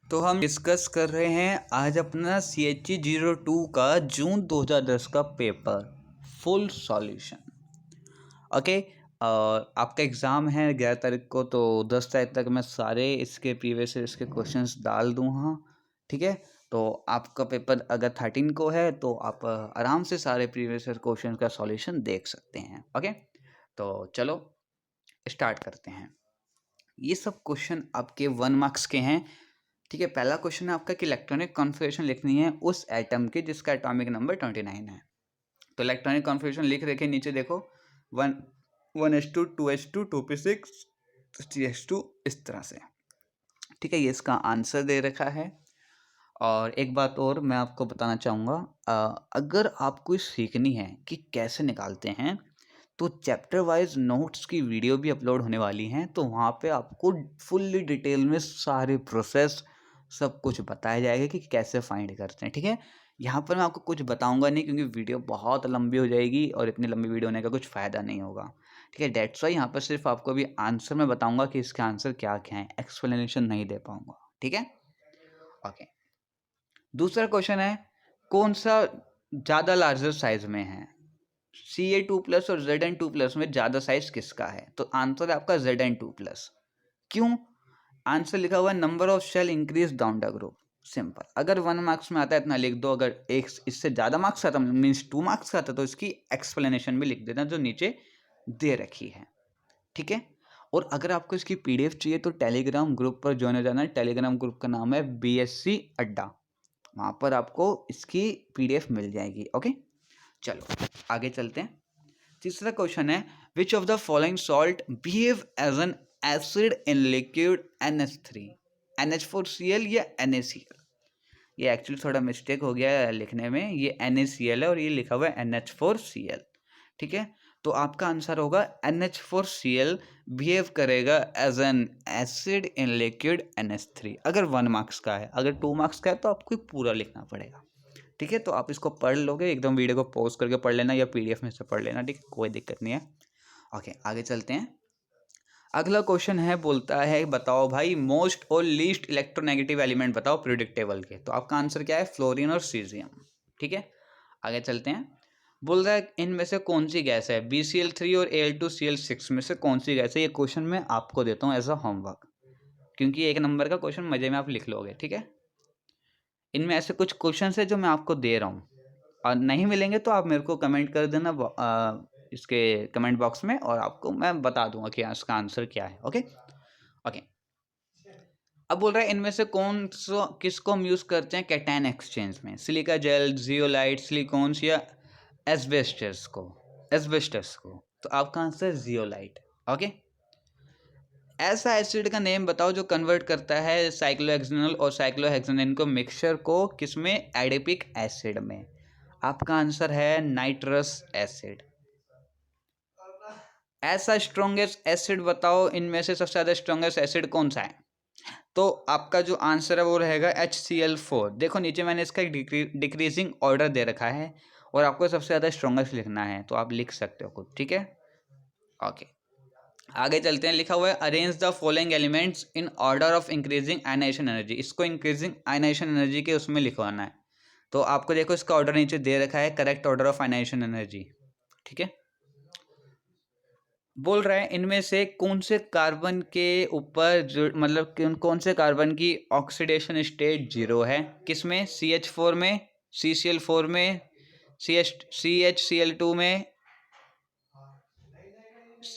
तो हम डिस्कस कर रहे हैं आज अपना CHE 02 का जून 2010 का पेपर फुल सॉल्यूशन। ओके, आपका एग्ज़ाम है 11 तारीख को, तो 10 तारीख तक मैं सारे इसके प्रीवियस ईयर्स के क्वेश्चंस डाल दूँगा। ठीक है, तो आपका पेपर अगर 13 को है तो आप आराम से सारे प्रीवियस ईयर क्वेश्चन का सॉल्यूशन देख सकते हैं। ओके, तो चलो स्टार्ट करते हैं। ये सब क्वेश्चन आपके 1 मार्क्स के हैं। ठीक है, पहला क्वेश्चन है आपका कि इलेक्ट्रॉनिक कॉन्फ़िगरेशन लिखनी है उस एटम की जिसका एटॉमिक नंबर 29 है। तो इलेक्ट्रॉनिक कॉन्फ़िगरेशन लिख रखे, नीचे देखो 1s2 2s2 2p6 3s2 इस तरह से। ठीक है, ये इसका आंसर दे रखा है। और एक बात और मैं आपको बताना चाहूँगा, अगर आपको सीखनी है कि कैसे निकालते हैं तो चैप्टर वाइज नोट्स की वीडियो भी अपलोड होने वाली हैं, तो वहाँ पे आपको फुल्ली डिटेल में सारे प्रोसेस सब कुछ बताया जाएगा कि कैसे फाइंड करते हैं। ठीक है, यहाँ पर मैं आपको कुछ बताऊंगा नहीं क्योंकि वीडियो बहुत लंबी हो जाएगी और इतनी लंबी वीडियो होने का कुछ फ़ायदा नहीं होगा। ठीक है, डेट्स वाई यहाँ पर सिर्फ आपको अभी आंसर मैं बताऊंगा कि इसके आंसर क्या क्या हैं, एक्सप्लेनेशन नहीं दे पाऊंगा। ठीक है, ओके। दूसरा क्वेश्चन है, कौन सा ज़्यादा लार्जर साइज में है, Ca2+ और Zn2+ में ज़्यादा साइज किसका है? तो आंसर है आपका Zn2+। क्यों? आंसर लिखा हुआ है number of shell increase down the group. Simple, अगर 1 मार्क्स में आता है इतना लिख दो, अगर एक इससे ज़्यादा मार्क्स आता मीन्स 2 मार्क्स का आता तो इसकी एक्सप्लेनेशन भी लिख देना जो नीचे दे रखी है। ठीक है, और अगर आपको इसकी PDF चाहिए तो टेलीग्राम ग्रुप पर ज्वाइन हो जाना है। टेलीग्राम ग्रुप का नाम है BSc अड्डा, वहाँ पर आपको इसकी PDF मिल जाएगी। ओके, चलो आगे चलते हैं। तीसरा क्वेश्चन है, which of the following salt behave as an acid in liquid NH3, NH4Cl या NaCl? ये एक्चुअली थोड़ा मिस्टेक हो गया है लिखने में, ये NaCl है और ये लिखा हुआ है NH4Cl। ठीक है, तो आपका आंसर होगा NH4Cl बिहेव करेगा as an acid in liquid NH3 अगर 1 मार्क्स का है। अगर 2 मार्क्स का है तो आपको पूरा लिखना पड़ेगा। ठीक है, तो आप इसको पढ़ लोगे, एकदम वीडियो को पॉज करके पढ़ लेना या PDF में से पढ़ लेना। ठीक है, कोई दिक्कत नहीं है। ओके, आगे चलते हैं। अगला क्वेश्चन है, बोलता है बताओ भाई मोस्ट और लीस्ट इलेक्ट्रोनेगेटिव एलिमेंट बताओ पीरियोडिक टेबल के। तो आपका आंसर क्या है? फ्लोरीन और सीजियम। ठीक है, आगे चलते हैं। बोल रहा है इनमें से कौन सी गैस है, BCl3 और Al2Cl6 में से कौन सी गैस है? ये क्वेश्चन मैं आपको देता हूँ एज अ होमवर्क, क्योंकि 1 नंबर का क्वेश्चन मजे में आप लिख लोगे। ठीक है, इनमें ऐसे कुछ क्वेश्चन है जो मैं आपको दे रहा हूँ, और नहीं मिलेंगे तो आप मेरे को कमेंट कर देना इसके कमेंट बॉक्स में, और आपको मैं बता दूंगा कि इसका आंसर क्या है। ओके ओके, अब बोल रहा है इनमें से कौन सा किसको हम यूज़ करते हैं कैटायन एक्सचेंज में, सिलिका जेल, जियोलाइट, सिलिकॉन्स या एस्बेस्टस को? तो आपका आंसर जियोलाइट। ओके, ऐसा एसिड का नेम बताओ जो कन्वर्ट करता है साइक्लोहेक्सेनॉल और साइक्लोहेक्सेनिन को मिक्सचर को किसमें? एडिपिक एसिड में। आपका आंसर है नाइट्रस एसिड। ऐसा स्ट्रॉन्गेस्ट एसिड बताओ, इनमें से सबसे ज़्यादा स्ट्रॉन्गेस्ट एसिड कौन सा है? तो आपका जो आंसर है वो रहेगा HCl4। देखो नीचे मैंने इसका एक डिक्रीजिंग ऑर्डर दे रखा है और आपको सबसे ज़्यादा स्ट्रॉन्गेस्ट लिखना है, तो आप लिख सकते हो खुद। ठीक है, ओके, आगे चलते हैं। लिखा हुआ है arrange the following elements in order of increasing ionisation energy. इसको इंक्रीजिंग आयनाइजेशन एनर्जी के उसमें लिखवाना है, तो आपको देखो इसका ऑर्डर नीचे दे रखा है, correct order of ionisation energy. ठीक है, बोल रहा है इनमें से कौन से कार्बन के ऊपर जो मतलब कौन से कार्बन की ऑक्सीडेशन स्टेट 0 है? किसमें? CH4 में, CCl4 में, CHCl2 में,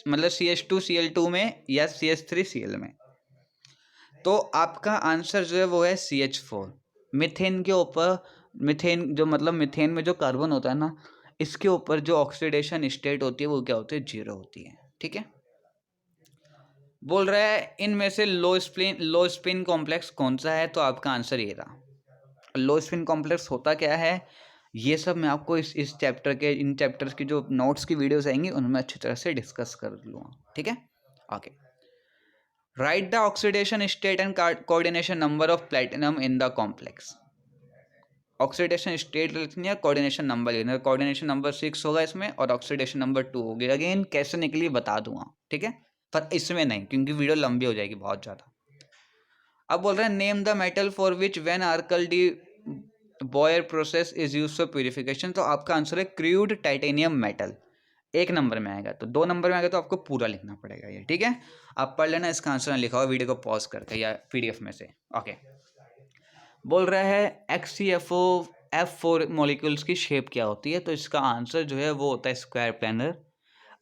मतलब CH2Cl2 में या CH3Cl में? तो आपका आंसर जो है वो है CH4। मिथेन के ऊपर, मिथेन जो मतलब मिथेन में जो कार्बन होता है ना, इसके ऊपर जो ऑक्सीडेशन स्टेट होती है वो क्या होती है? 0 होती है। ठीक है, बोल रहा है इनमें से लो स्पिन कॉम्प्लेक्स कौन सा है? तो आपका आंसर ये रहा। लो स्पिन कॉम्प्लेक्स होता क्या है, ये सब मैं आपको इस चैप्टर के, इन चैप्टर्स की जो नोट्स की वीडियोस आएंगी उनमें अच्छी तरह से डिस्कस कर लूँगा। ठीक है, okay. Right the oxidation state and coordination number of platinum in the complex. Oxidation state लिखनी है, कोऑर्डिनेशन नंबर लिखना है। कोऑर्डिनेशन नंबर 6 होगा इसमें और ऑक्सीडेशन नंबर 2 होगी। अगेन कैसे निकली बता दूंगा। ठीक है, पर इसमें नहीं, क्योंकि वीडियो लंबी हो जाएगी बहुत ज़्यादा। अब बोल रहे हैं name the metal for which van Arkel de Boer process is used for purification. तो आपका आंसर है क्रूड टाइटेनियम मेटल। एक नंबर में आएगा, तो 2 नंबर में आएगा तो आपको पूरा लिखना पड़ेगा ये, ठीक है। आप पढ़ लेना, इसका आंसर लिखा हुआ वीडियो को पॉज करके या पीडीएफ में से। ओके, बोल रहा है XCFO F4 मॉलिक्यूल्स की शेप क्या होती है। तो इसका आंसर जो है वो होता है स्क्वायर प्लानर।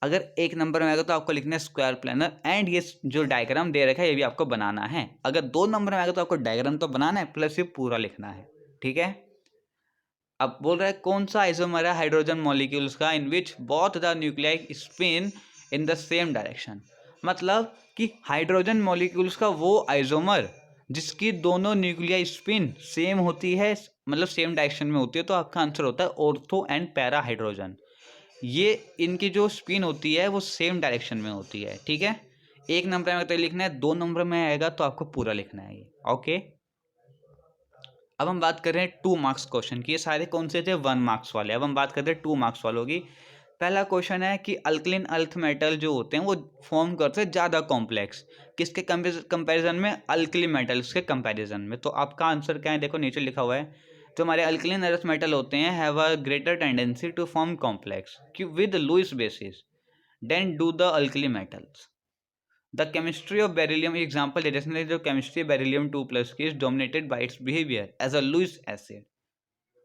अगर एक नंबर में आएगा तो आपको लिखना है स्क्वायर प्लानर, एंड ये जो डायग्राम दे रखा है ये भी आपको बनाना है। अगर 2 नंबर में आएगा तो आपको डायग्राम तो बनाना है प्लस ये पूरा लिखना है, ठीक है। अब बोल रहा है कौन सा आइसोमर है हाइड्रोजन मॉलिक्यूल्स का in which both the nuclei spin in the same direction. मतलब कि हाइड्रोजन मॉलिक्यूल्स का वो आइसोमर जिसकी दोनों न्यूक्लियाई स्पिन सेम होती है, मतलब सेम डायरेक्शन में होती है। तो आपका आंसर होता है ऑर्थो एंड पैरा हाइड्रोजन। ये इनकी जो स्पिन होती है वो सेम डायरेक्शन में होती है, ठीक है। एक नंबर में तो लिखना है, 2 नंबर में आएगा तो आपको पूरा लिखना है ये, ओके। अब हम बात कर रहे हैं 2 मार्क्स क्वेश्चन की। ये सारे कौन से थे, 1 मार्क्स वाले। अब हम बात करते हैं 2 मार्क्स वालों की। पहला क्वेश्चन है कि अल्कलिन अर्थ मेटल जो होते हैं वो फॉर्म करते हैं ज़्यादा कॉम्प्लेक्स, किसके कंपैरिजन में, अल्कली मेटल्स के कंपैरिजन में। तो आपका आंसर क्या है, देखो नीचे लिखा हुआ है। जो हमारे अल्कलिन अर्थ मेटल होते हैं have a greater tendency to form complex with Lewis bases than do the alkali metals. The chemistry of beryllium example दे रहे हैं, जो केमिस्ट्री बेरिलियम 2+ की is dominated by its behaviour as a Lewis acid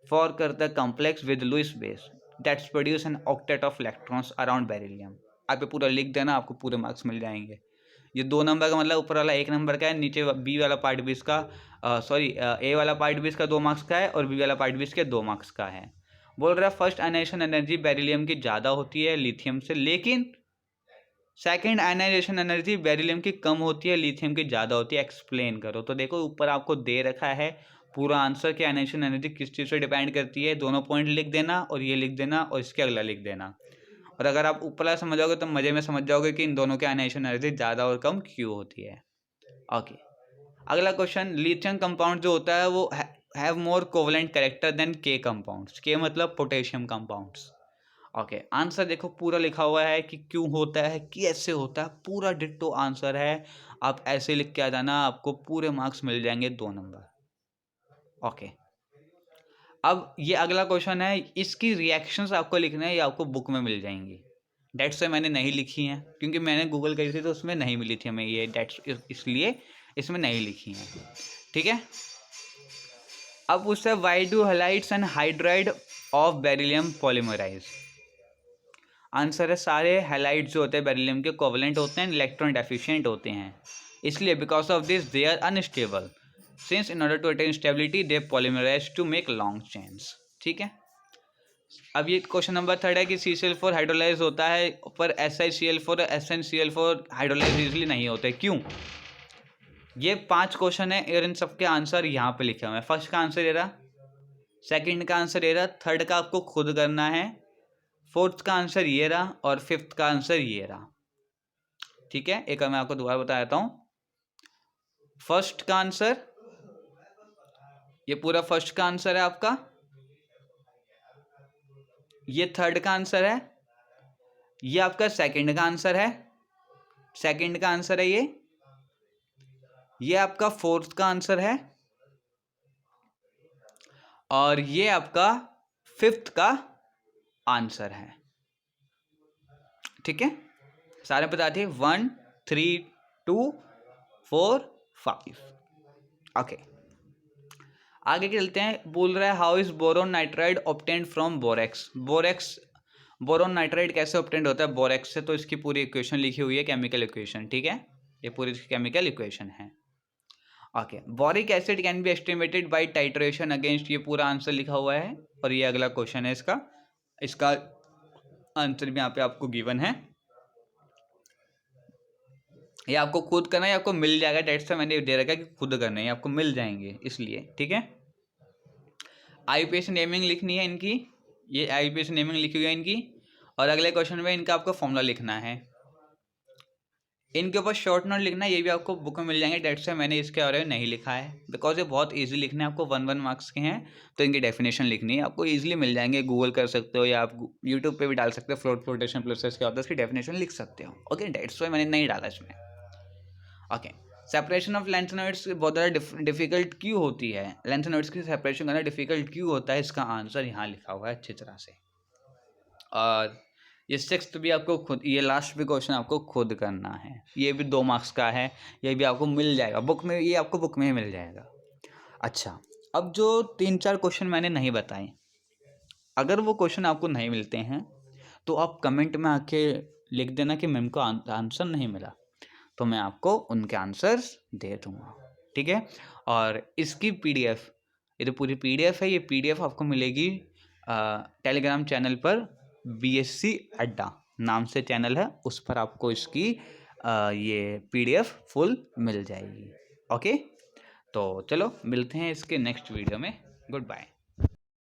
for करता complex with Lewis base that's produce an octet of electrons around beryllium. आप ये पूरा लिख देना, आपको पूरे मार्क्स मिल जाएंगे। ये 2 नंबर का मतलब ऊपर वाला 1 नंबर का है, नीचे बी वाला पार्ट भी इसका ए वाला पार्ट भी इसका 2 मार्क्स का है और बी वाला पार्ट भी इसके 2 मार्क्स का है। बोल रहा है फर्स्ट आयनाइजेशन एनर्जी बेरिलियम की ज़्यादा होती है लिथियम से, लेकिन सेकेंड आयनाइजेशन एनर्जी बेरिलियम की कम होती है, लिथियम की ज़्यादा होती है। एक्सप्लेन करो। तो देखो ऊपर आपको दे रखा है पूरा आंसर कि आयनाइजेशन एनर्जी किस चीज़ से डिपेंड करती है। दोनों पॉइंट लिख देना और ये लिख देना और इसके अगला लिख देना। और अगर आप ऊपर समझ जाओगे तो मज़े में समझ जाओगे कि इन दोनों के आयनाइजेशन एनर्जी ज़्यादा और कम क्यों होती है। ओके, अगला क्वेश्चन, लिथियम कंपाउंड जो होता है वो have more covalent character than K compounds. K मतलब पोटेशियम कंपाउंड्स। ओके, आंसर देखो पूरा लिखा हुआ है कि क्यों होता है, कैसे होता है, पूरा डिट्टो आंसर है। आप ऐसे लिख के आ जाना, आपको पूरे मार्क्स मिल जाएंगे 2 नंबर। ओके, अब ये अगला क्वेश्चन है, इसकी रिएक्शंस आपको लिखना है, ये आपको बुक में मिल जाएंगी। डेट्स से मैंने नहीं लिखी हैं क्योंकि मैंने गूगल करी थी तो उसमें नहीं मिली थी हमें ये डेट्स, इसलिए इसमें नहीं लिखी हैं, ठीक है। अब उससे why do halides and hydride of beryllium polymerise. Answer है सारे हैलाइड जो होते हैं बेरिलियम के कोवलेंट होते हैं, इलेक्ट्रॉन डेफिशिएंट होते हैं, इसलिए because of this they are unstable since in order to attain stability they polymerise to make long chains, ठीक है। अब ये क्वेश्चन नंबर 3 है कि CCl4 हाइड्रोलाइज होता है पर SiCl4 और SnCl4 हाइड्रोलाइज इजिली नहीं होते, क्यों। ये 5 क्वेश्चन है और इन सबके आंसर यहाँ पे लिखे हुए हैं। फर्स्ट का आंसर ये रहा, सेकंड का आंसर ये रहा, थर्ड का आपको खुद करना है, फोर्थ का आंसर ये रहा और फिफ्थ का आंसर ये रहा, ठीक है। एक मैं आपको दोबारा बता देता हूं। फर्स्ट का आंसर, ये पूरा फर्स्ट का आंसर है आपका, ये थर्ड का आंसर है, ये आपका सेकंड का आंसर है, सेकंड का आंसर है ये आपका फोर्थ का आंसर है और ये आपका फिफ्थ का आंसर है, ठीक है। सारे बता दिए 1 3 2 4 5। ओके, आगे चलते हैं। बोल रहा है how is boron nitride obtained from borax. Boron nitride कैसे ऑब्टेन्ड होता है बोरेक्स से, तो इसकी पूरी इक्वेशन लिखी हुई है, केमिकल इक्वेशन, ठीक है। ये पूरी केमिकल इक्वेशन है। Okay, boric acid can be estimated by titration against, ये पूरा आंसर लिखा हुआ है और ये अगला क्वेश्चन है इसका आंसर भी यहाँ पे आपको गिवन है। ये आपको खुद करना है, आपको मिल जाएगा, डेट से मैंने दे रखा है कि खुद करना है, आपको मिल जाएंगे इसलिए, ठीक है। IUPAC नेमिंग लिखनी है इनकी, ये IUPAC नेमिंग लिखी हुई है इनकी, और अगले क्वेश्चन में इनका आपको फॉर्मूला लिखना है, इनके ऊपर शॉर्ट नोट लिखना है, ये भी आपको बुक में मिल जाएंगे। डेट से मैंने इसके बारे में नहीं लिखा है बिकॉज ये बहुत इजी लिखने हैं, आपको 1 मार्क्स के हैं, तो इनकी डेफिनेशन लिखनी है, आपको इजीली मिल जाएंगे, गूगल कर सकते हो या आप यूट्यूब पे भी डाल सकते हो, फ्लोटेशन प्रोसेस क्या होता है उसकी डेफिनेशन लिख सकते हो। ओके, डेट्स वाई मैंने नहीं डाला इसमें। ओके, सेपरेशन ऑफ लेंथनॉइड्स बहुत ज़्यादा डिफिकल्ट क्यों होती है, लेंथनॉइड्स की सेपरेशन करना डिफिकल्ट क्यों होता है, इसका आंसर यहाँ लिखा हुआ है अच्छी तरह से। और ये सिक्स्थ भी आपको खुद, ये लास्ट भी क्वेश्चन आपको खुद करना है, ये भी 2 मार्क्स का है, ये भी आपको मिल जाएगा बुक में, ये आपको बुक में ही मिल जाएगा। अच्छा, अब जो 3-4 क्वेश्चन मैंने नहीं बताए, अगर वो क्वेश्चन आपको नहीं मिलते हैं तो आप कमेंट में आके लिख देना कि मैम को आंसर नहीं मिला, तो मैं आपको उनके आंसर्स दे दूँगा, ठीक है। और इसकी पीडीएफ, ये तो पूरी पीडीएफ है, ये पीडीएफ आपको मिलेगी टेलीग्राम चैनल पर, बीएससी अड्डा नाम से चैनल है, उस पर आपको इसकी ये पीडीएफ फुल मिल जाएगी। ओके, तो चलो मिलते हैं इसके नेक्स्ट वीडियो में। Good bye.